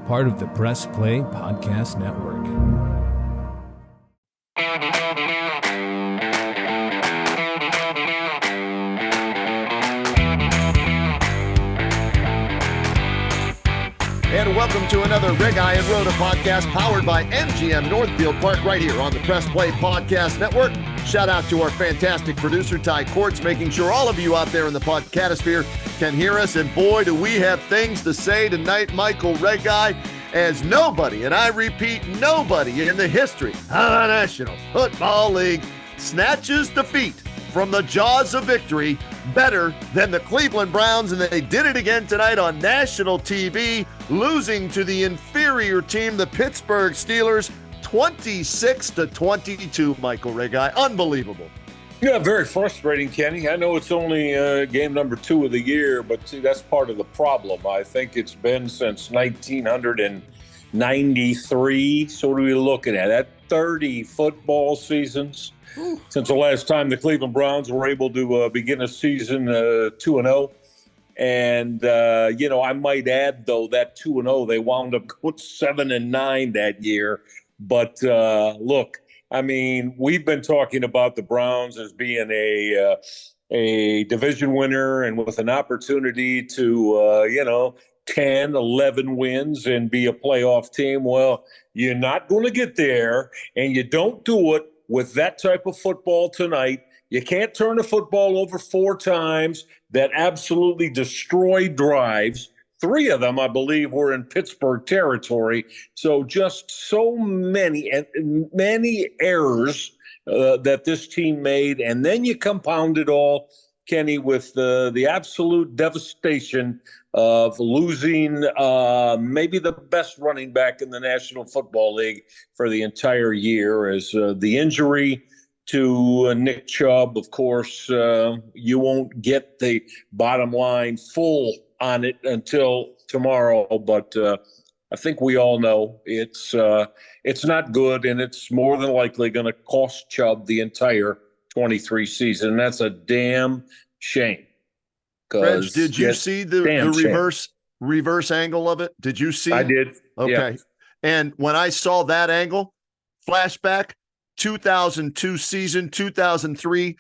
part of the Press Play Podcast Network. And welcome to another Reghi and Roda podcast powered by MGM Northfield Park right here on the Press Play Podcast Network. Shout out to our fantastic producer, Ty Quartz, making sure all of you out there in the podcatosphere can hear us. And boy, do we have things to say tonight, Michael Reghi, as nobody, and I repeat, nobody in the history of the National Football League snatches defeat from the jaws of victory better than the Cleveland Browns, and they did it again tonight on national TV, losing to the inferior team, the Pittsburgh Steelers, 26-22, Michael Reghi. Unbelievable. Yeah, very frustrating, Kenny. I know it's only game number 2 of the year, but see, that's part of the problem. I think it's been since 1993. So what are we looking at? At 30 football seasons since the last time the Cleveland Browns were able to begin a season 2-0. And, I might add, though, that 2-0, they wound up going 7-9 that year. But look, I mean, we've been talking about the Browns as being a division winner and with an opportunity to, 10, 11 wins and be a playoff team. Well, you're not going to get there, and you don't do it with that type of football tonight. You can't turn the football over 4 times. That absolutely destroyed drives. 3 of them, I believe, were in Pittsburgh territory. So just so many errors that this team made. And then you compound it all, Kenny, with the absolute devastation of losing maybe the best running back in the National Football League for the entire year, as the injury to Nick Chubb. Of course, you won't get the bottom line full on it until tomorrow, but I think we all know it's not good, and it's more than likely going to cost Chubb the entire 23 season. And that's a damn shame. Reg, did you see the reverse angle of it? Did you see? I did. Okay. Yeah. And when I saw that angle, flashback, 2002 season, 2003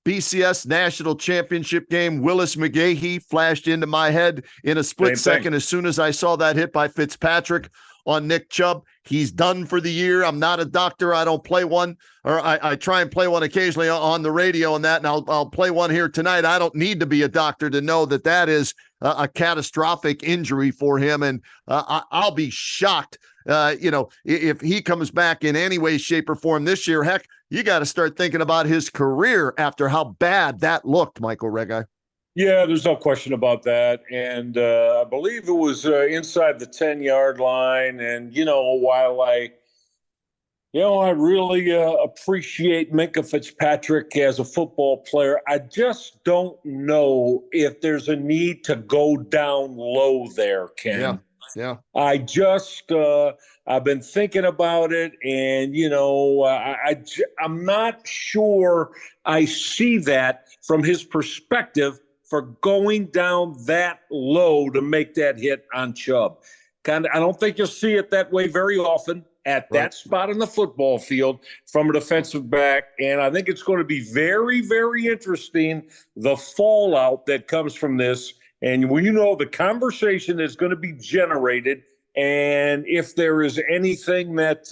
BCS National Championship game, Willis McGahee flashed into my head in a split second as soon as I saw that hit by Fitzpatrick on Nick Chubb. He's done for the year. I'm not a doctor. I don't play one, or I try and play one occasionally on the radio and that, and I'll play one here tonight. I don't need to be a doctor to know that that is a catastrophic injury for him, and I'll be shocked if he comes back in any way, shape, or form this year. Heck, you got to start thinking about his career after how bad that looked, Michael Reghi. Yeah, there's no question about that. And I believe it was inside the 10-yard line. And, while I really appreciate Minkah Fitzpatrick as a football player, I just don't know if there's a need to go down low there, Ken. Yeah. I just I've been thinking about it, and I'm not sure I see that from his perspective for going down that low to make that hit on Chubb. I don't think you'll see it that way very often at that spot in the football field from a defensive back. And I think it's going to be very, very interesting, the fallout that comes from this. And the conversation is going to be generated, and if there is anything that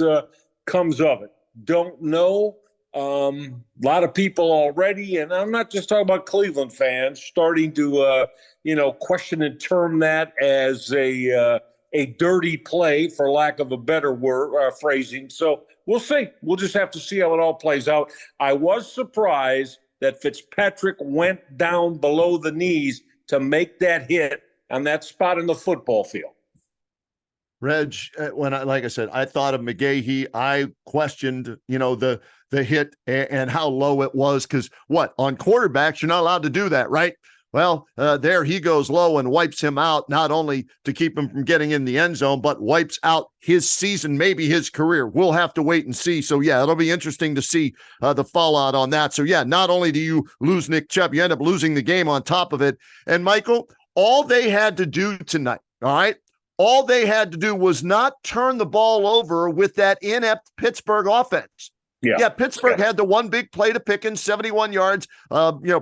comes of it. Don't know. A lot of people already, and I'm not just talking about Cleveland fans, starting to question and term that as a dirty play, for lack of a better word phrasing. So we'll see. We'll just have to see how it all plays out. I was surprised that Fitzpatrick went down below the knees to make that hit on that spot in the football field. Reg, like I said, I thought of McGahee. I questioned, the hit and how low it was, because on quarterbacks, you're not allowed to do that, right? Well, there he goes low and wipes him out, not only to keep him from getting in the end zone, but wipes out his season, maybe his career. We'll have to wait and see. So, yeah, it'll be interesting to see the fallout on that. So, yeah, not only do you lose Nick Chubb, you end up losing the game on top of it. And, Michael, all they had to do tonight, all right, All they had to do was not turn the ball over with that inept Pittsburgh offense. Yeah, Pittsburgh had the one big play to Pickens, 71 yards,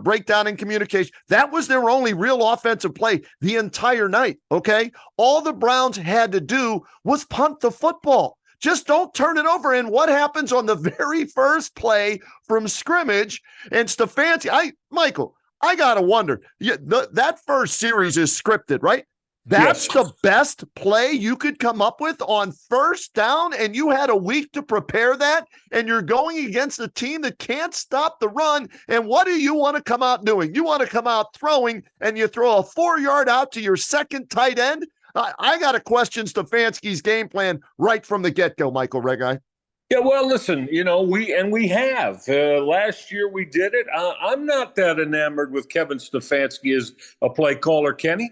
breakdown in communication. That was their only real offensive play the entire night, okay? All the Browns had to do was punt the football. Just don't turn it over. And what happens on the very first play from scrimmage? And Stefanski, Michael, I got to wonder, that first series is scripted, right? That's the best play you could come up with on first down, and you had a week to prepare that, and you're going against a team that can't stop the run. And what do you want to come out doing? You want to come out throwing, and you throw a 4-yard out to your second tight end? I got to question Stefanski's game plan right from the get-go, Michael Reghi. Yeah, well, listen, we have. Last year we did it. I'm not that enamored with Kevin Stefanski as a play caller, Kenny.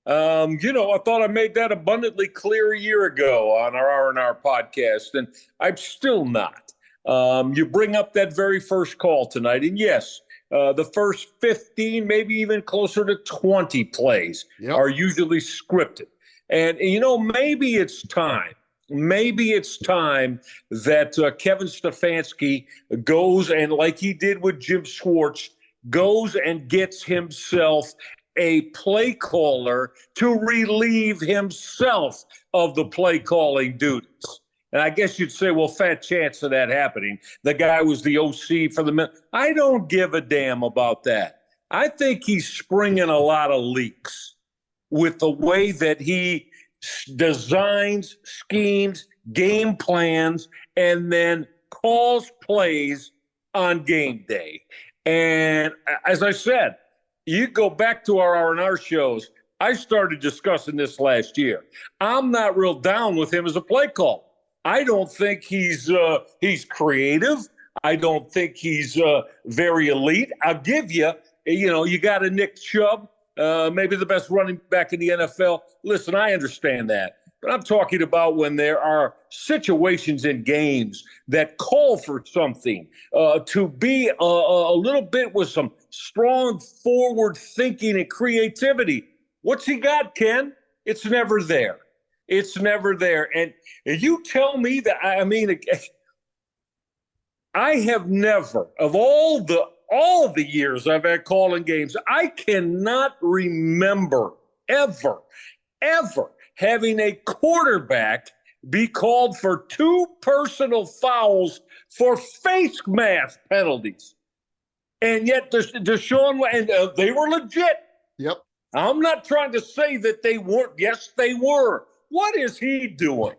I thought I made that abundantly clear a year ago on our R&R podcast, and I'm still not. You bring up that very first call tonight, and yes, the first 15, maybe even closer to 20 plays are usually scripted. And, maybe it's time. Maybe it's time that Kevin Stefanski goes and, like he did with Jim Schwartz, goes and gets himself a play caller to relieve himself of the play calling duties. And I guess you'd say, well, fat chance of that happening. The guy was the OC for the minute. I don't give a damn about that. I think he's springing a lot of leaks with the way that he designs, schemes, game plans, and then calls plays on game day. And as I said, you go back to our R&R shows. I started discussing this last year. I'm not real down with him as a play call. I don't think he's creative. I don't think he's very elite. I'll give you, you got a Nick Chubb, maybe the best running back in the NFL. Listen, I understand that. But I'm talking about when there are situations in games that call for something to be a little bit with some strong forward thinking and creativity. What's he got, Ken? It's never there. It's never there. And you tell me that, I have never, of all the years I've had calling games, I cannot remember ever having a quarterback be called for 2 personal fouls for face mask penalties. And yet Deshaun, and they were legit. Yep. I'm not trying to say that they weren't. Yes, they were. What is he doing?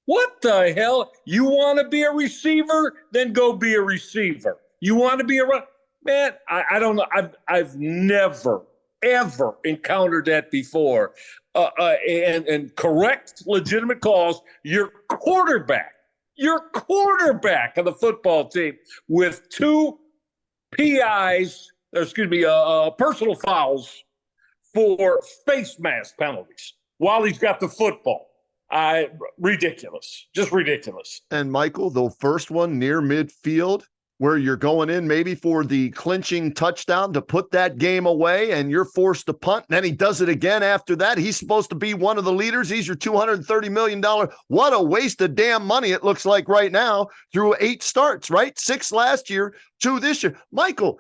What the hell? You want to be a receiver? Then go be a receiver. You want to be a run? Man, I don't know. I've never, ever encountered that before. And correct, legitimate calls. Your quarterback of the football team with 2 personal fouls for face mask penalties while he's got the football. Ridiculous, just ridiculous. And Michael, the first one near midfield, where you're going in maybe for the clinching touchdown to put that game away, and you're forced to punt. And then he does it again after that. He's supposed to be one of the leaders. He's your $230 million. What a waste of damn money it looks like right now through 8 starts, right? 6 last year, 2 this year. Michael,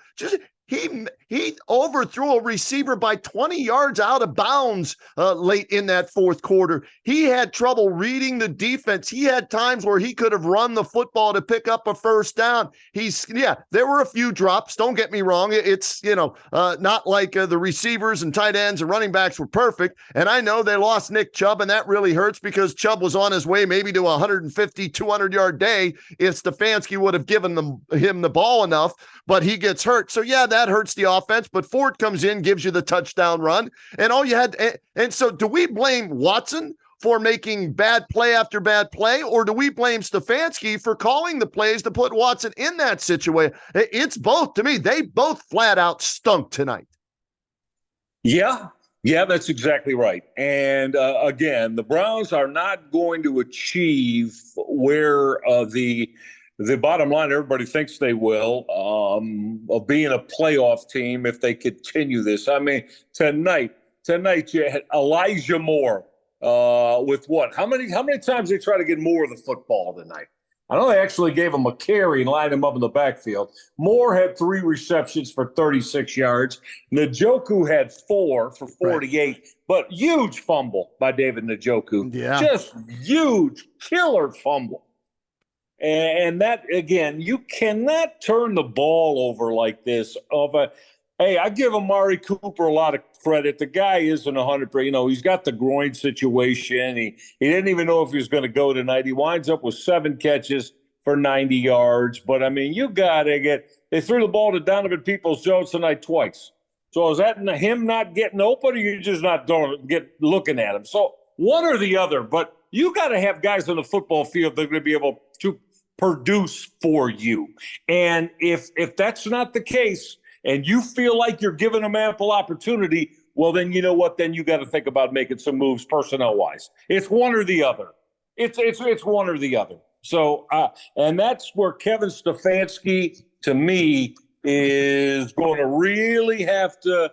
he overthrew a receiver by 20 yards out of bounds late in that fourth quarter. He had trouble reading the defense. He had times where he could have run the football to pick up a first down. There were a few drops. Don't get me wrong. It's, not like the receivers and tight ends and running backs were perfect. And I know they lost Nick Chubb, and that really hurts because Chubb was on his way maybe to a 150, 200-yard day if Stefanski would have given him the ball enough, but he gets hurt. So, yeah, that hurts the offense, but Ford comes in, gives you the touchdown run, and all you had. And so do we blame Watson for making bad play after bad play, or do we blame Stefanski for calling the plays to put Watson in that situation? It's both to me. They both flat out stunk tonight. Yeah, that's exactly right. And again, the Browns are not going to achieve where the bottom line, everybody thinks they will, of being a playoff team if they continue this. I mean, tonight you had Elijah Moore with what? How many times they try to get Moore the football tonight? I know they actually gave him a carry and lined him up in the backfield. Moore had 3 receptions for 36 yards. Njoku had 4 for 48, right. But huge fumble by David Njoku. Yeah. Just huge, killer fumble. And that, again, you cannot turn the ball over like this. Hey, I give Amari Cooper a lot of credit. The guy isn't 100%. He's got the groin situation. He didn't even know if he was going to go tonight. He winds up with 7 catches for 90 yards. But, I mean, you got to they threw the ball to Donovan Peoples-Jones tonight twice. So is that him not getting open, or you just not looking at him? So one or the other. But you got to have guys on the football field that are going to be able to produce for you. And if that's not the case, and you feel like you're giving them ample opportunity, well, then you know what? Then you got to think about making some moves personnel-wise. It's one or the other. It's one or the other. So, and that's where Kevin Stefanski, to me, is going to really have to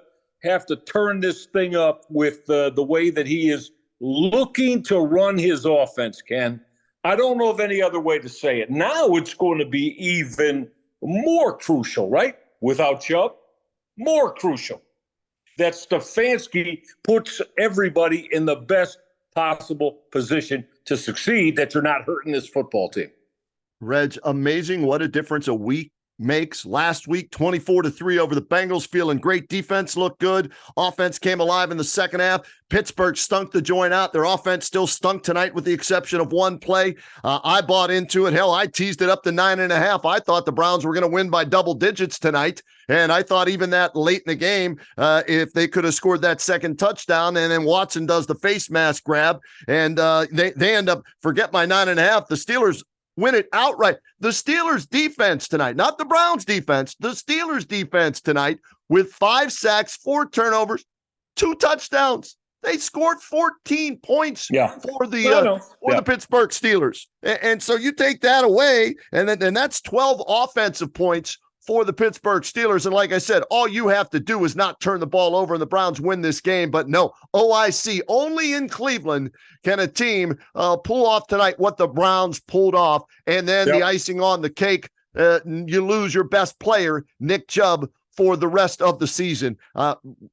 turn this thing up with the way that he is looking to run his offense, Ken. I don't know of any other way to say it. Now it's going to be even more crucial, right? Without Chubb, more crucial that Stefanski puts everybody in the best possible position to succeed, that you're not hurting this football team. Reg, amazing what a difference a week makes. Last week, 24-3 over the Bengals, feeling great. Defense looked good. Offense came alive in the second half. Pittsburgh stunk the joint out. Their offense still stunk tonight with the exception of one play. I bought into it. Hell, I teased it up to 9.5. I thought the Browns were going to win by double digits tonight. And I thought even that late in the game, if they could have scored that second touchdown, and then Watson does the face mask grab, and they end up, forget my 9.5. The Steelers win it outright. The Steelers defense tonight, not the Browns defense, the Steelers defense tonight with 5 sacks, 4 turnovers, 2 touchdowns. They scored 14 points for the Pittsburgh Steelers. And so you take that away, and that's 12 offensive points for the Pittsburgh Steelers. And like I said, all you have to do is not turn the ball over and the Browns win this game. But no, OIC, only in Cleveland can a team pull off tonight what the Browns pulled off. And then the icing on the cake, you lose your best player, Nick Chubb, for the rest of the season.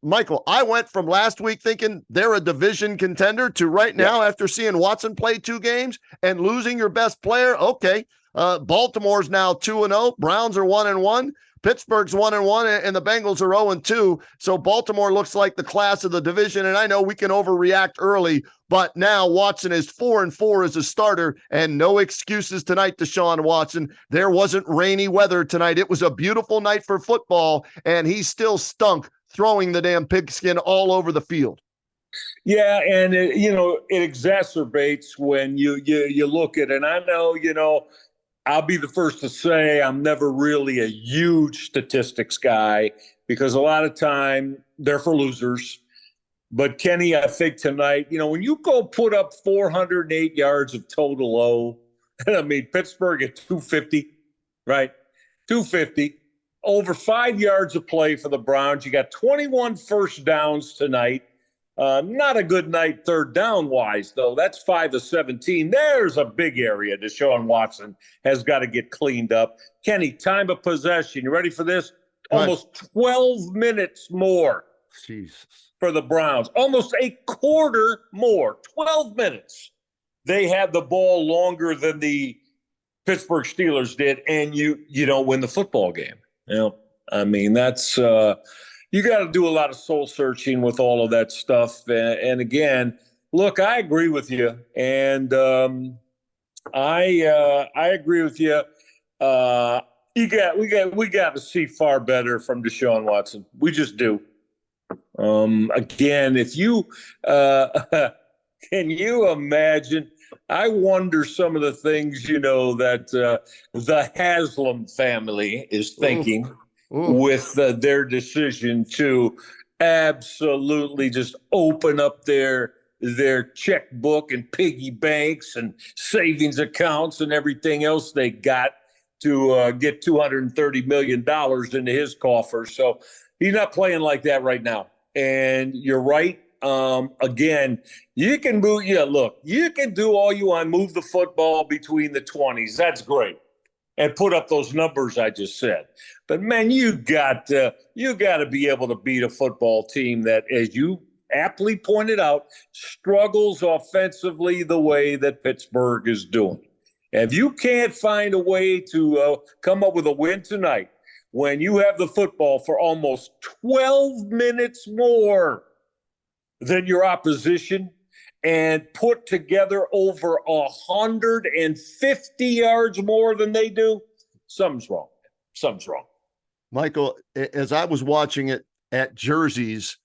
Michael, I went from last week thinking they're a division contender to right now, after seeing Watson play 2 games and losing your best player. Okay. Baltimore's now 2-0. Browns are 1-1. Pittsburgh's 1-1, and the Bengals are 0-2. So Baltimore looks like the class of the division. And I know we can overreact early, but now Watson is 4-4 as a starter, and no excuses tonight to Deshaun Watson. There wasn't rainy weather tonight. It was a beautiful night for football, and he still stunk throwing the damn pigskin all over the field. Yeah, and it exacerbates when you look at it. And I know, I'll be the first to say I'm never really a huge statistics guy, because a lot of time they're for losers. But Kenny, I think tonight, when you go put up 408 yards of total low, I mean, Pittsburgh at 250, right? 250, over 5 yards of play for the Browns. You got 21 first downs tonight. Not a good night third down wise, though. That's 5 of 17. There's a big area Deshaun Watson has got to get cleaned up. Kenny, time of possession. You ready for this? Almost 12 minutes more. Jesus. For the Browns. Almost a quarter more. 12 minutes. They had the ball longer than the Pittsburgh Steelers did, and you don't win the football game. I mean, that's you got to do a lot of soul searching with all of that stuff. And again, look, I agree with you, and I agree with you. We got to see far better from Deshaun Watson. We just do. Again, if you can you imagine? I wonder some of the things that the Haslam family is thinking. With their decision to absolutely just open up their checkbook and piggy banks and savings accounts and everything else they got to get $230 million into his coffer. So he's not playing like that right now. And you're right. Again, you can move. Yeah, look, you can do all you want, move the football between the 20s. That's great, and put up those numbers I just said. But man, you got to be able to beat a football team that, as you aptly pointed out, struggles offensively the way that Pittsburgh is doing. If you can't find a way to come up with a win tonight, when you have the football for almost 12 minutes more than your opposition and put together over 150 yards more than they do, something's wrong. Something's wrong. Michael, as I was watching it at Jersey's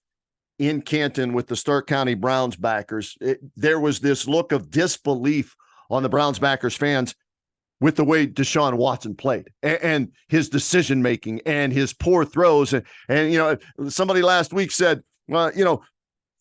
in Canton with the Stark County Browns backers, there was this look of disbelief on the Browns backers fans with the way Deshaun Watson played and his decision making and his poor throws. And somebody last week said, well,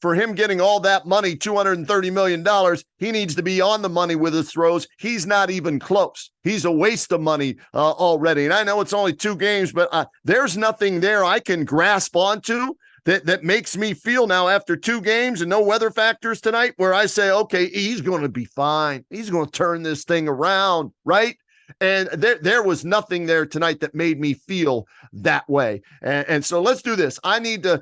for him getting all that money, $230 million, he needs to be on the money with his throws. He's not even close. He's a waste of money already. And I know it's only 2 games, but there's nothing there I can grasp onto that makes me feel now after 2 games and no weather factors tonight where I say, okay, he's going to be fine. He's going to turn this thing around, right? And there was nothing there tonight that made me feel that way. And so let's do this. I need to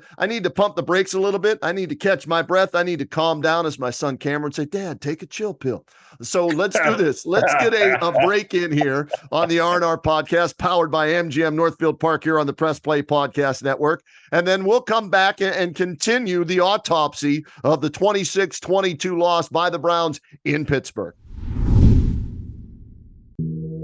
pump the brakes a little bit. I need to catch my breath. I need to calm down, as my son Cameron say, Dad, take a chill pill. So let's do this. Let's get a break in here on the R&R podcast powered by MGM Northfield Park here on the Press Play Podcast Network. And then we'll come back and continue the autopsy of the 26-22 loss by the Browns in Pittsburgh.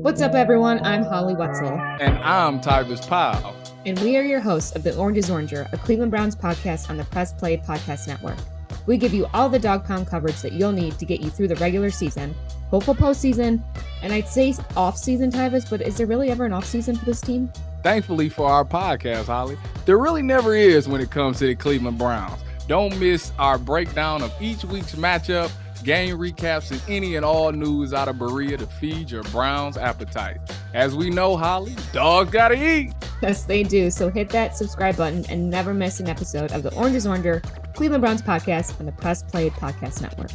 What's up, everyone? I'm Holly Wetzel. And I'm Tybus Powell. And we are your hosts of The Orange is Oranger, a Cleveland Browns podcast on the Press Play Podcast Network. We give you all the dog pound coverage that you'll need to get you through the regular season, hopeful postseason, and I'd say off-season, Tybus, but is there really ever an off-season for this team? Thankfully for our podcast, Holly, there really never is when it comes to the Cleveland Browns. Don't miss our breakdown of each week's matchup, game recaps, and any and all news out of Berea to feed your Browns appetite. As we know, Holly, dogs gotta eat. Yes, they do. So hit that subscribe button and never miss an episode of the Orange is Oranger, Cleveland Browns podcast on the Press Play Podcast Network.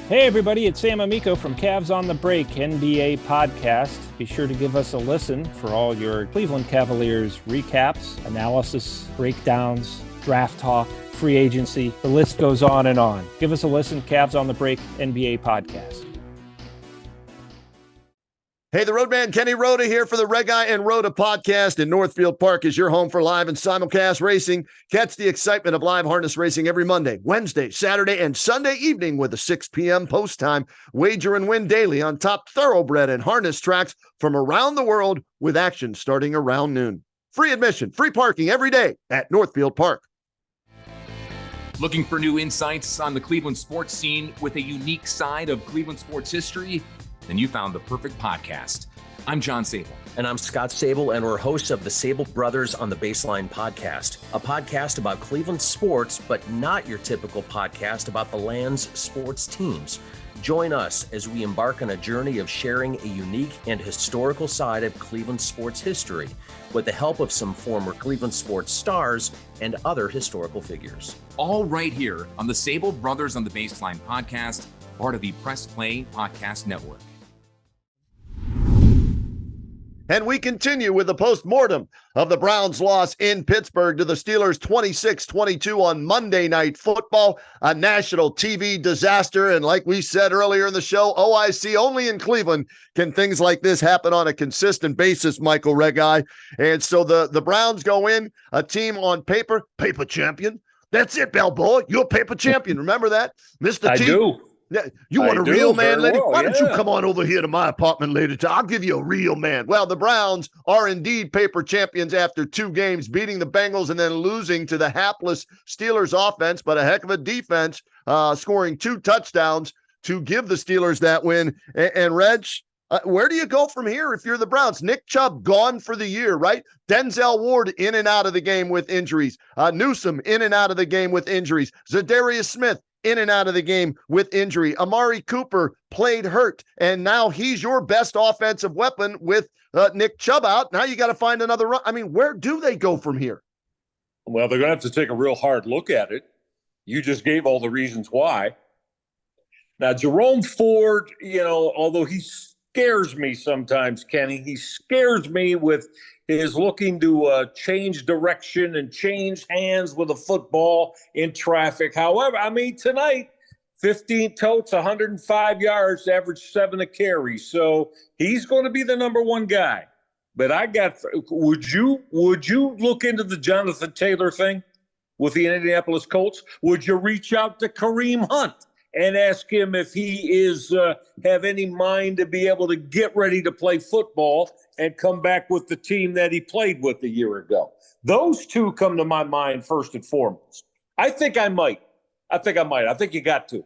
Hey everybody, it's Sam Amico from Cavs on the Break NBA podcast. Be sure to give us a listen for all your Cleveland Cavaliers recaps, analysis, breakdowns, draft talk, free agency. The list goes on and on. Give us a listen, Cavs on the Break NBA podcast. Hey, the Roadman Kenny Roda here for the Reghi and Roda podcast in Northfield Park is your home for live and simulcast racing. Catch the excitement of live harness racing every Monday, Wednesday, Saturday, and Sunday evening with a 6 p.m. post time. Wager and win daily on top thoroughbred and harness tracks from around the world with action starting around noon. Free admission, free parking every day at Northfield Park. Looking for new insights on the Cleveland sports scene with a unique side of Cleveland sports history? Then you found the perfect podcast. I'm John Sable. And I'm Scott Sable, and we're hosts of the Sable Brothers on the Baseline podcast, a podcast about Cleveland sports, but not your typical podcast about the land's sports teams. Join us as we embark on a journey of sharing a unique and historical side of Cleveland sports history with the help of some former Cleveland sports stars and other historical figures. All right here on the Sable Brothers on the Baseline podcast, part of the Press Play Podcast Network. And we continue with the postmortem of the Browns' loss in Pittsburgh to the Steelers 26-22 on Monday Night Football, a national TV disaster. And like we said earlier in the show, OIC only in Cleveland can things like this happen on a consistent basis, Michael Reghi. And so the Browns go in, a team on paper champion. That's it, Balboa. You're a paper champion. Remember that? Mr. I T. do. Yeah, you want a real man, lady? Well, Why don't you come on over here to my apartment later? I'll give you a real man. Well, the Browns are indeed paper champions after 2 games, beating the Bengals and then losing to the hapless Steelers offense, but a heck of a defense, scoring 2 touchdowns to give the Steelers that win. And Reg, where do you go from here if you're the Browns? Nick Chubb gone for the year, right? Denzel Ward in and out of the game with injuries. Newsome in and out of the game with injuries. Zadarius Smith in and out of the game with injury. Amari Cooper played hurt, and now he's your best offensive weapon with Nick Chubb out. Now you got to find another run. I mean, where do they go from here? Well, they're going to have to take a real hard look at it. You just gave all the reasons why. Now, Jerome Ford, although he scares me sometimes, Kenny, he scares me with his looking to change direction and change hands with a football in traffic. However, tonight, 15 totes, 105 yards, average 7 a carry. So he's going to be the number one guy. But would you look into the Jonathan Taylor thing with the Indianapolis Colts? Would you reach out to Kareem Hunt and ask him if he have any mind to be able to get ready to play football and come back with the team that he played with a year ago? Those two come to my mind first and foremost. I think I might. I think you got to.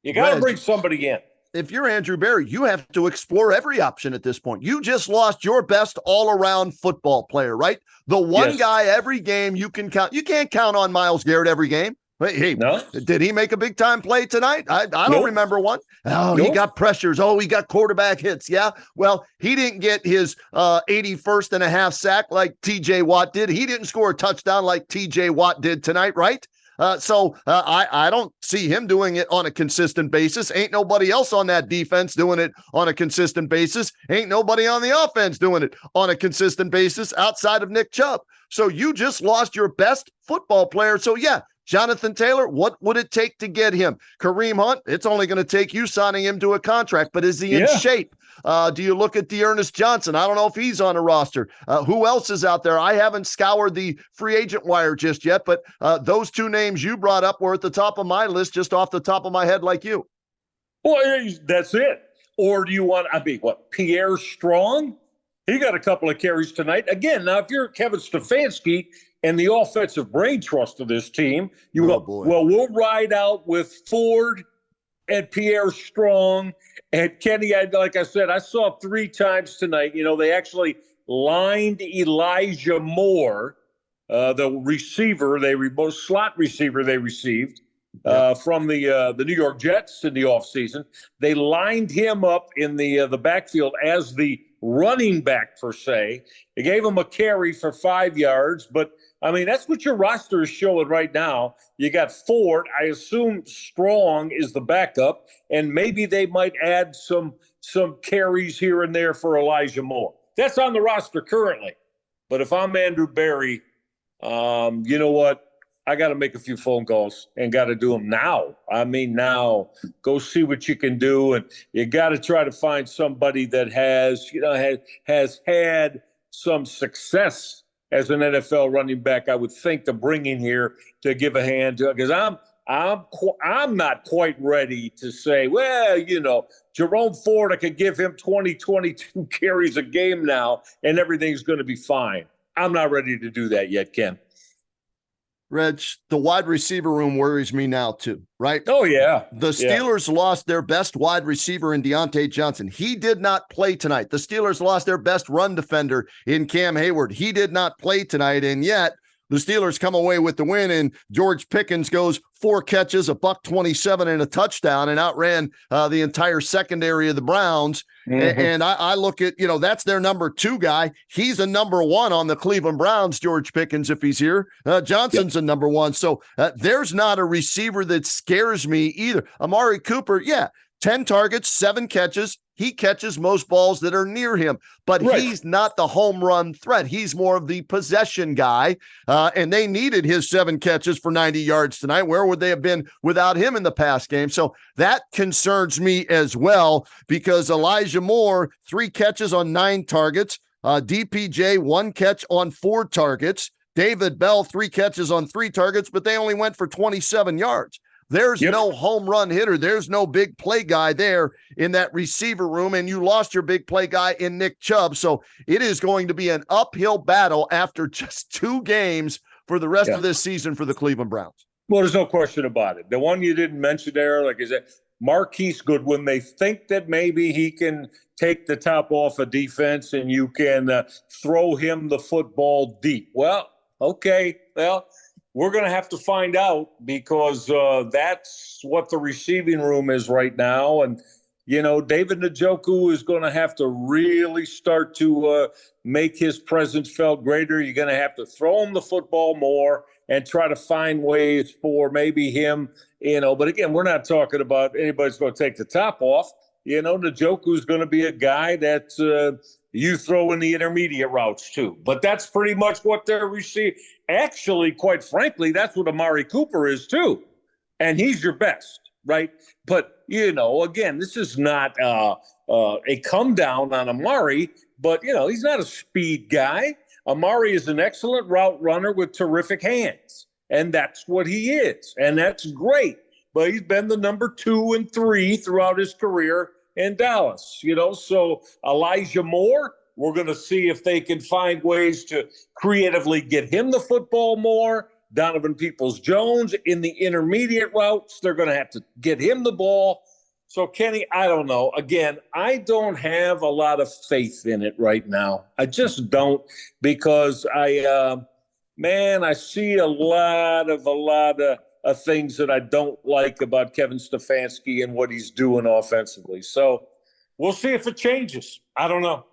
You got to bring somebody in. If you're Andrew Berry, you have to explore every option at this point. You just lost your best all-around football player, right? The one guy every game you can count. You can't count on Myles Garrett every game. Hey, no? Did he make a big-time play tonight? I don't remember one. Oh, he got pressures. Oh, he got quarterback hits. Yeah, well, he didn't get his 81st and a half sack like T.J. Watt did. He didn't score a touchdown like T.J. Watt did tonight, right? So I don't see him doing it on a consistent basis. Ain't nobody else on that defense doing it on a consistent basis. Ain't nobody on the offense doing it on a consistent basis outside of Nick Chubb. So you just lost your best football player. So yeah, Jonathan Taylor, what would it take to get him? Kareem Hunt, it's only going to take you signing him to a contract, but is he in shape? Do you look at Dearness Johnson? I don't know if he's on a roster. Who else is out there? I haven't scoured the free agent wire just yet, but those two names you brought up were at the top of my list, just off the top of my head like you. Well, that's it. Or do you want, Pierre Strong? He got a couple of carries tonight. Again, now if you're Kevin Stefanski and the offensive brain trust of this team, we'll ride out with Ford and Pierre Strong. And Kenny, like I said, I saw 3 times tonight. They actually lined Elijah Moore, the receiver, slot receiver they received from the New York Jets in the offseason. They lined him up in the backfield as the running back, per se. They gave him a carry for 5 yards, but that's what your roster is showing right now. You got Ford. I assume Strong is the backup, and maybe they might add some carries here and there for Elijah Moore. That's on the roster currently. But if I'm Andrew Berry, you know what? I got to make a few phone calls and got to do them now. Now. Go see what you can do, and you got to try to find somebody that has had some success as an NFL running back, I would think, to bring in here to give a hand to, because I'm not quite ready to say, Jerome Ford, I could give him 22 carries a game now and everything's going to be fine. I'm not ready to do that yet, Ken. Reg, the wide receiver room worries me now too, right? Oh, yeah. The Steelers lost their best wide receiver in Deontay Johnson. He did not play tonight. The Steelers lost their best run defender in Cam Hayward. He did not play tonight, and yet the Steelers come away with the win, and George Pickens goes 4 catches, $127 and a touchdown, and outran the entire secondary of the Browns. Mm-hmm. And I look at, that's their number 2 guy. He's a number 1 on the Cleveland Browns, George Pickens, if he's here. Johnson's a number 1. So there's not a receiver that scares me either. Amari Cooper, 10 targets, 7 catches. He catches most balls that are near him, but he's not the home run threat. He's more of the possession guy, and they needed his 7 catches for 90 yards tonight. Where would they have been without him in the past game? So that concerns me as well, because Elijah Moore, 3 catches on 9 targets. DPJ, 1 catch on 4 targets. David Bell, 3 catches on 3 targets, but they only went for 27 yards. There's no home run hitter. There's no big play guy there in that receiver room, and you lost your big play guy in Nick Chubb. So it is going to be an uphill battle after just 2 games for the rest of this season for the Cleveland Browns. Well, there's no question about it. The one you didn't mention there, is that Marquise Goodwin. They think that maybe he can take the top off of defense and you can throw him the football deep. Well, okay. Well, we're going to have to find out, because that's what the receiving room is right now. And, David Njoku is going to have to really start to make his presence felt greater. You're going to have to throw him the football more, and try to find ways for maybe him, but again, we're not talking about anybody's going to take the top off. Njoku's going to be a guy that you throw in the intermediate routes too. But that's pretty much what they're receiving. Actually, quite frankly, that's what Amari Cooper is too. And he's your best, right? But, again, this is not a come down on Amari, but, he's not a speed guy. Amari is an excellent route runner with terrific hands. And that's what he is. And that's great. But he's been the number 2 and 3 throughout his career in Dallas, So Elijah Moore, we're going to see if they can find ways to creatively get him the football more. Donovan Peoples-Jones in the intermediate routes, they're going to have to get him the ball. So, Kenny, I don't know. Again, I don't have a lot of faith in it right now. I just don't, because I see a lot of things that I don't like about Kevin Stefanski and what he's doing offensively. So we'll see if it changes. I don't know.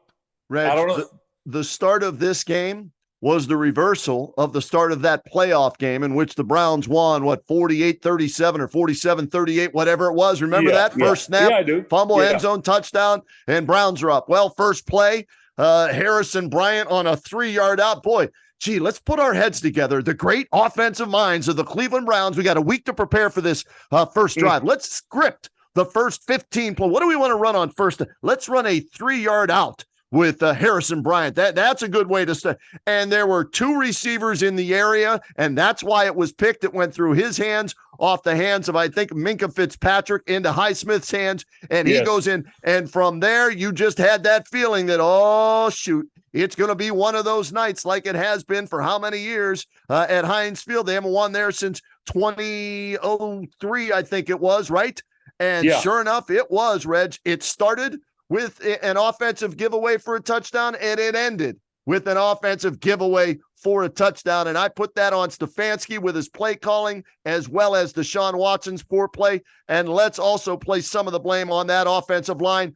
Reg, I don't know. The start of this game was the reversal of the start of that playoff game in which the Browns won, 48-37 or 47-38, whatever it was. Remember that? First snap, I do. fumble, end zone, touchdown, and Browns are up. Well, first play, Harrison Bryant on a 3-yard out. Boy, gee, let's put our heads together. The great offensive minds of the Cleveland Browns. We got a week to prepare for this first drive. Let's script the first 15 play. What do we want to run on first? Let's run a 3-yard out with Harrison Bryant. That's a good way to start. And there were 2 receivers in the area, and that's why it was picked. It went through his hands, off the hands of, I think, Minkah Fitzpatrick into Highsmith's hands, and he goes in. And from there, you just had that feeling that, oh, shoot, it's going to be one of those nights like it has been for how many years at Heinz Field. They haven't won there since 2003, I think it was, right? And sure enough, it was, Reg. It started with an offensive giveaway for a touchdown, and it ended with an offensive giveaway for a touchdown. And I put that on Stefanski with his play calling, as well as Deshaun Watson's poor play. And let's also place some of the blame on that offensive line.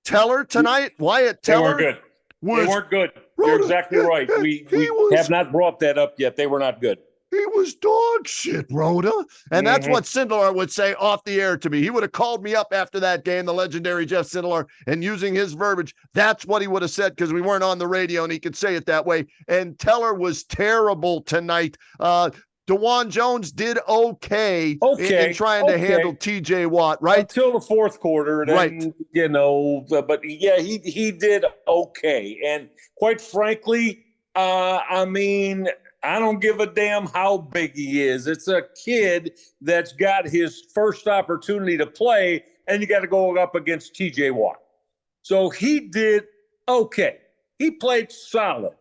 Teller tonight, Wyatt Teller. They weren't good. You're exactly right. We have not brought that up yet. They were not good. He was dog shit, Roda. And that's what Sindelar would say off the air to me. He would have called me up after that game, the legendary Jeff Sindelar, and using his verbiage, that's what he would have said, because we weren't on the radio and he could say it that way. And Teller was terrible tonight. DeJuan Jones did okay in trying to handle TJ Watt, right? Until the fourth quarter. Then, right. But yeah, he did okay. And quite frankly, I don't give a damn how big he is. It's a kid that's got his first opportunity to play, and you got to go up against TJ Watt. So he did okay. He played solid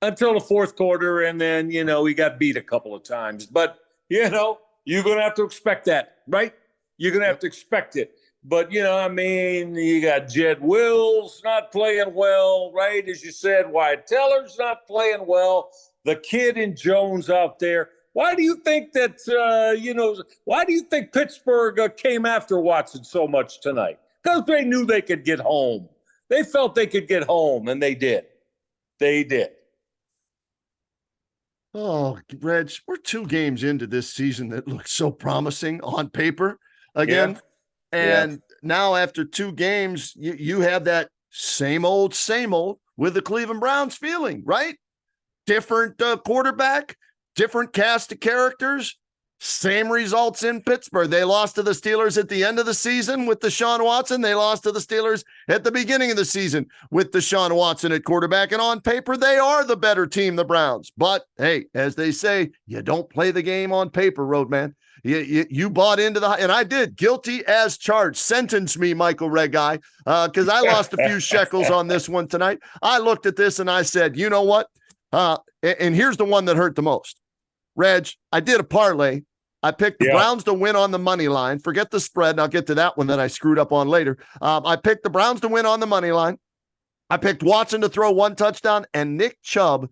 until the fourth quarter, and then, he got beat a couple of times. But, you're going to have to expect that, right? You're going to have to expect it. But, you got Jed Wills not playing well, right? As you said, Wyatt Teller's not playing well. The kid in Jones out there. Why do you think that, why do you think Pittsburgh came after Watson so much tonight? Because they knew they could get home. They felt they could get home, and they did. They did. Oh, Reg, we're 2 games into this season that looks so promising on paper again. Yeah. And now after 2 games, you have that same old with the Cleveland Browns feeling, right? Different quarterback, different cast of characters, same results in Pittsburgh. They lost to the Steelers at the end of the season with Deshaun Watson. They lost to the Steelers at the beginning of the season with Deshaun Watson at quarterback. And on paper, they are the better team, the Browns. But, hey, as they say, you don't play the game on paper, Roadman. You bought into and I did, guilty as charged. Sentence me, Michael Reghi, because I lost a few shekels on this one tonight. I looked at this and I said, you know what? And here's the one that hurt the most. Reg, I did a parlay. I picked the Browns to win on the money line. Forget the spread, and I'll get to that one that I screwed up on later. I picked the Browns to win on the money line. I picked Watson to throw 1 touchdown and Nick Chubb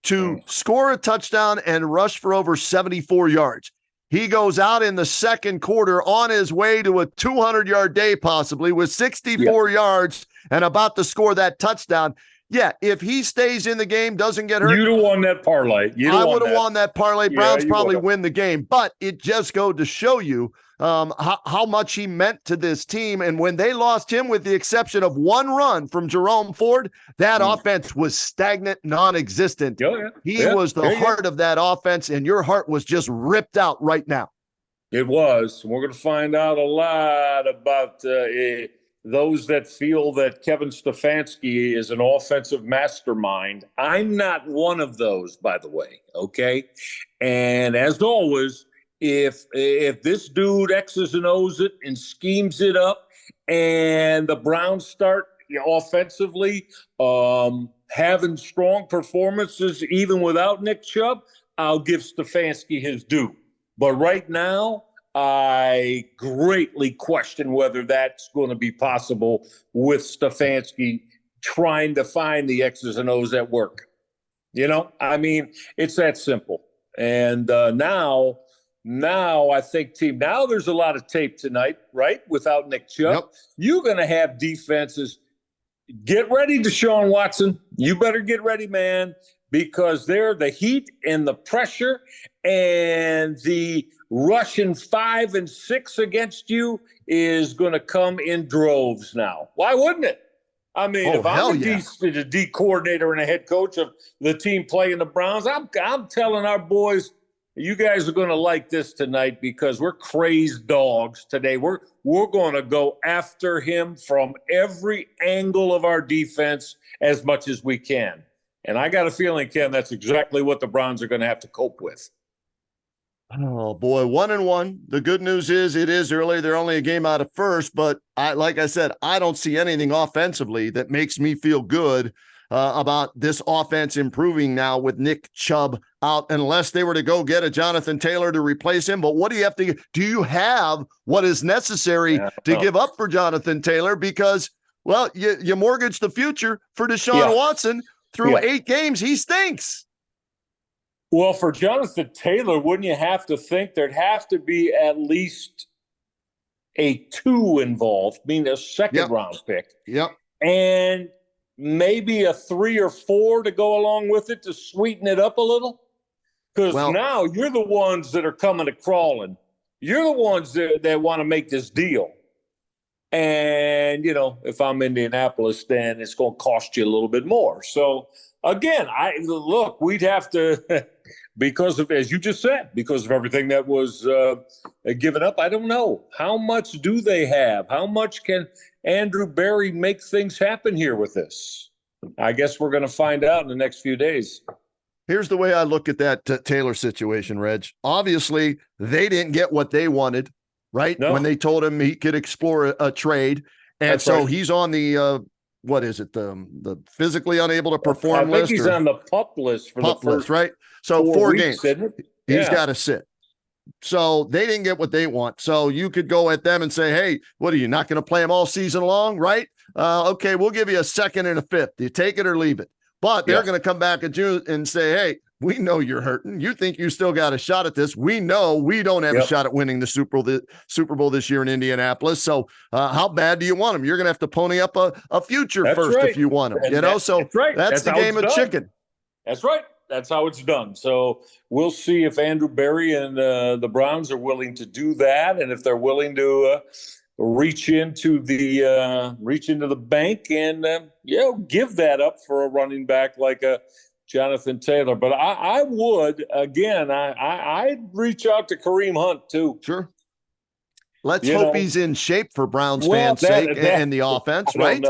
to score a touchdown and rush for over 74 yards. He goes out in the second quarter on his way to a 200-yard day, possibly, with 64 yards and about to score that touchdown. Yeah, if he stays in the game, doesn't get hurt. You'd have won that parlay. I would have won that parlay. Browns probably would've. win the game, but it just goes to show you how much he meant to this team. And when they lost him, with the exception of one run from Jerome Ford, that offense was stagnant, non-existent. He was the heart of that offense, and your heart was just ripped out right now. It was. We're going to find out a lot about those that feel that Kevin Stefanski is an offensive mastermind. I'm not one of those, by the way, okay? And as always, if this dude X's and O's it and schemes it up and the Browns start offensively having strong performances even without Nick Chubb, I'll give Stefanski his due. But right now, I greatly question whether that's going to be possible with Stefanski trying to find the X's and O's at work. I mean, it's that simple. And now I think, now there's a lot of tape tonight, right? Without Nick Chubb. Yep. You're going to have defenses. Get ready, Deshaun Watson. You better get ready, man, because they're the heat and the pressure and the Russian 5 and 6 against you is going to come in droves now. Why wouldn't it? I mean, if I'm the D coordinator and a head coach of the team playing the Browns, I'm telling our boys, you guys are going to like this tonight because we're crazed dogs today. We're going to go after him from every angle of our defense as much as we can. And I got a feeling, Ken, that's exactly what the Browns are going to have to cope with. Oh, boy, 1-1. The good news is it is early. They're only a game out of first, but like I said, I don't see anything offensively that makes me feel good about this offense improving now with Nick Chubb out, unless they were to go get a Jonathan Taylor to replace him. But what do you have to – do you have what is necessary to give up for Jonathan Taylor? Because, well, you mortgage the future for Deshaun Watson through 8 games. He stinks. Well, for Jonathan Taylor, wouldn't you have to think there'd have to be at least a 2 involved, meaning a second-round pick? Yep. And maybe a 3 or 4 to go along with it to sweeten it up a little? Because now you're the ones that are coming to crawling. You're the ones that want to make this deal. And, if I'm Indianapolis, then it's going to cost you a little bit more. So, again, we'd have to – because of, as you just said, because of everything that was given up, I don't know. How much do they have? How much can Andrew Berry make things happen here with this? I guess we're going to find out in the next few days. Here's the way I look at that Taylor situation, Reg. Obviously, they didn't get what they wanted, right? No. When they told him he could explore a trade. And That's so right. he's on the what is it? The physically unable to perform I list? think he's on the PUP list for the first right? So 4 weeks, games. isn't it? He's got to sit. So they didn't get what they want. So you could go at them and say, hey, what are you not going to play him all season long, right? Okay, we'll give you a 2nd and a 5th. Do you take it or leave it? But they're going to come back in June and say, hey, we know you're hurting. You think you still got a shot at this. We know we don't have a shot at winning the Super Bowl this year in Indianapolis. So how bad do you want him? You're going to have to pony up a future first if you want him. So that's the game of chicken. That's right. That's how it's done. So we'll see if Andrew Berry and the Browns are willing to do that, and if they're willing to reach into the bank and give that up for a running back like a Jonathan Taylor. But I would again. I'd reach out to Kareem Hunt too. Sure. Let's hope he's in shape for Browns fans' sake and the offense, right?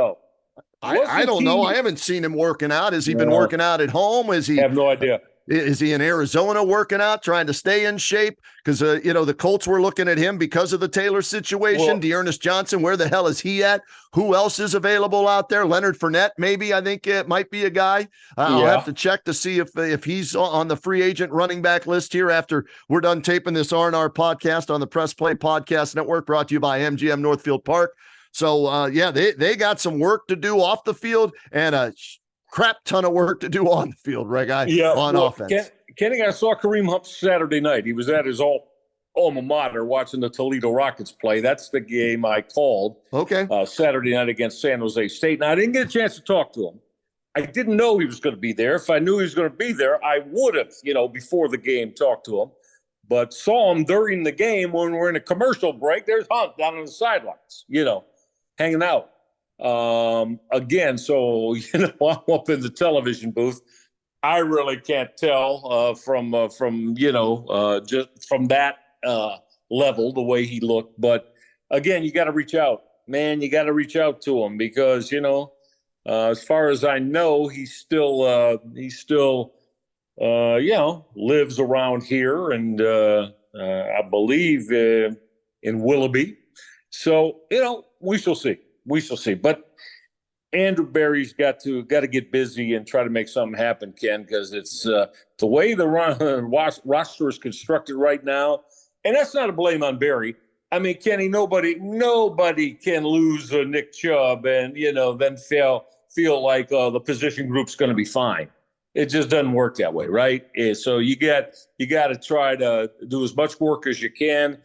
I don't know. I haven't seen him working out. Has he been working out at home? I have no idea. Is he in Arizona working out, trying to stay in shape? Because, the Colts were looking at him because of the Taylor situation. Dearness Johnson, where the hell is he at? Who else is available out there? Leonard Fournette, maybe. I think it might be a guy. I'll have to check to see if he's on the free agent running back list here after we're done taping this R&R podcast on the Press Play Podcast Network, brought to you by MGM Northfield Park. So, they got some work to do off the field and a crap ton of work to do on the field, Reghi, on offense. Kenny, I saw Kareem Hunt Saturday night. He was at his alma mater watching the Toledo Rockets play. That's the game I called Saturday night against San Jose State. Now, I didn't get a chance to talk to him, I didn't know he was going to be there. If I knew he was going to be there, I would have, before the game, talked to him. But saw him during the game when we're in a commercial break. There's Hunt down on the sidelines, hanging out. Again, so, I'm up in the television booth. I really can't tell from just from that level, the way he looked. But again, you got to reach out, man. You got to reach out to him because, as far as I know, he still lives around here, and I believe in Willoughby. So we shall see. But Andrew Berry's got to get busy and try to make something happen, Ken, because it's the way the roster is constructed right now, and that's not a blame on Berry. I mean, Kenny, nobody can lose Nick Chubb and then feel like the position group's going to be fine. It just doesn't work that way, right? So you got to try to do as much work as you can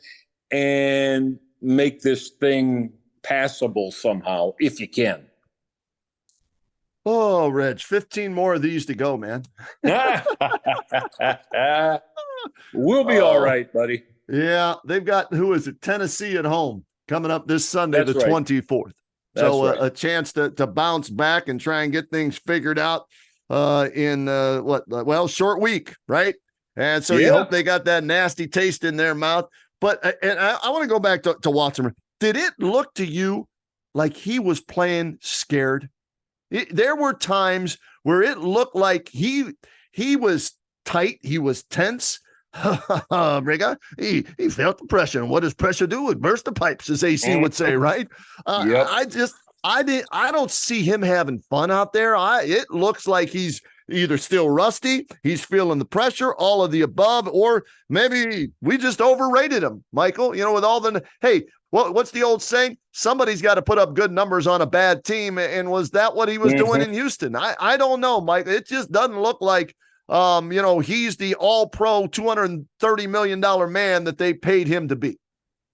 and make this thing passable somehow, if you can. Oh, Reg, 15 more of these to go, man. We'll be all right, buddy. Yeah, they've got, Tennessee at home coming up this Sunday, That's the right. 24th. That's So right. a chance to bounce back and try and get things figured out in short week, right? And so you hope they got that nasty taste in their mouth. But and I want to go back to Watson. Did it look to you like he was playing scared? There were times where it looked like he was tight, he was tense. Reghi, he felt the pressure, and what does pressure do? It bursts the pipes, as AC would say, right? Yep. I don't see him having fun out there. It looks like he's either still rusty, he's feeling the pressure, all of the above, or maybe we just overrated him, Michael. With all the what's the old saying? Somebody's got to put up good numbers on a bad team, and was that what he was doing in Houston? I don't know, Mike. It just doesn't look like he's the all-pro $230 million man that they paid him to be.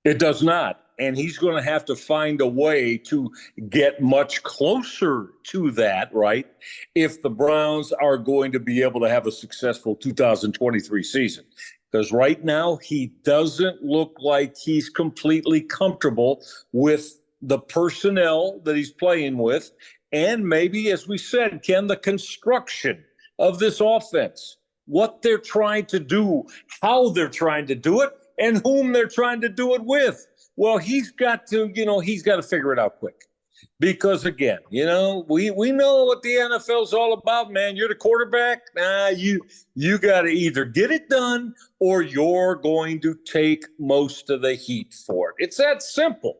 It does not. And he's going to have to find a way to get much closer to that, right? If the Browns are going to be able to have a successful 2023 season. Because right now, he doesn't look like he's completely comfortable with the personnel that he's playing with. And maybe, as we said, Ken, the construction of this offense, what they're trying to do, how they're trying to do it, and whom they're trying to do it with. Well, he's got to figure it out quick. Because again, we know what the NFL's all about, man. You're the quarterback. You got to either get it done or you're going to take most of the heat for it. It's that simple.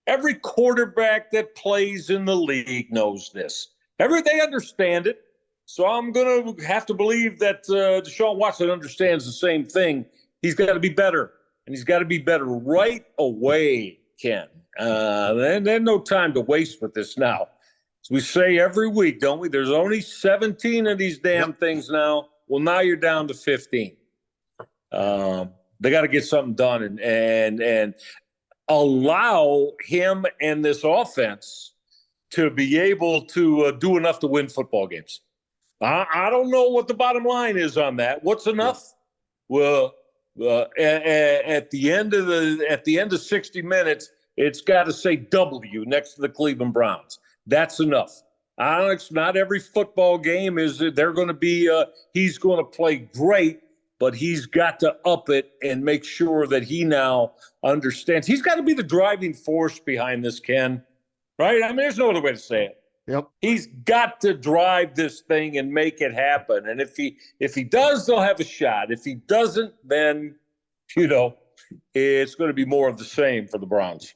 Every quarterback that plays in the league knows this. They understand it. So I'm going to have to believe that Deshaun Watson understands the same thing. He's got to be better, and he's got to be better right away, Ken. There's no time to waste with this now. As we say every week, don't we? There's only 17 of these damn things now. Well, now you're down to 15. They got to get something done and allow him and this offense to be able to do enough to win football games. I don't know what the bottom line is on that. What's enough? Well, at the end of 60 minutes, it's got to say W next to the Cleveland Browns. That's enough. Alex, not every football game they're going to be. He's going to play great, but he's got to up it and make sure that he now understands. He's got to be the driving force behind this, Ken. Right? I mean, there's no other way to say it. Yep. He's got to drive this thing and make it happen. And if he does, they'll have a shot. If he doesn't, then, it's going to be more of the same for the Browns.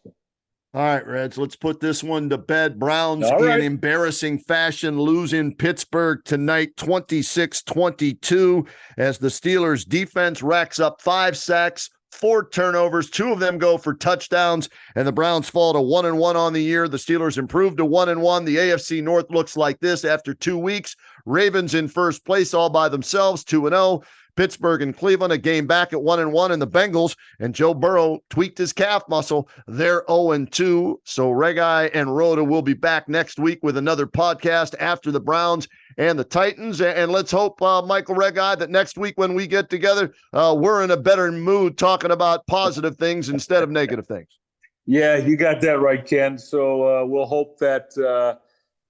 All right, Reds, let's put this one to bed. Browns All right. in embarrassing fashion lose in Pittsburgh tonight, 26-22, as the Steelers defense racks up 5 sacks, 4 turnovers, 2 of them go for touchdowns, and the Browns fall to 1-1 on the year. The Steelers improve to 1-1. The AFC North looks like this after 2 weeks. Ravens in first place all by themselves, 2-0. Pittsburgh and Cleveland, a game back at 1-1, and the Bengals and Joe Burrow tweaked his calf muscle. They're 0-2. So Reghi and Roda will be back next week with another podcast after the Browns and the Titans. And let's hope, Michael Reghi, that next week when we get together, we're in a better mood talking about positive things instead of negative things. Yeah, you got that right, Ken. So we'll hope that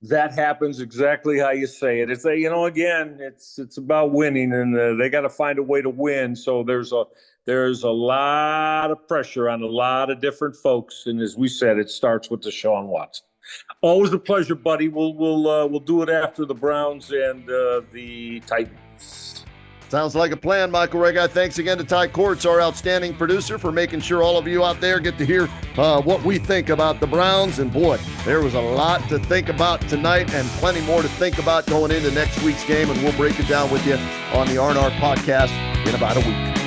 that happens exactly how you say it. It's again, it's about winning, and they got to find a way to win. So there's a lot of pressure on a lot of different folks, and as we said, it starts with Deshaun Watson. Always a pleasure, buddy. We'll do it after the Browns and the Titans. Sounds like a plan, Michael Reghi. Thanks again to Ty Courts, our outstanding producer, for making sure all of you out there get to hear what we think about the Browns. And boy, there was a lot to think about tonight and plenty more to think about going into next week's game. And we'll break it down with you on the R&R podcast in about a week.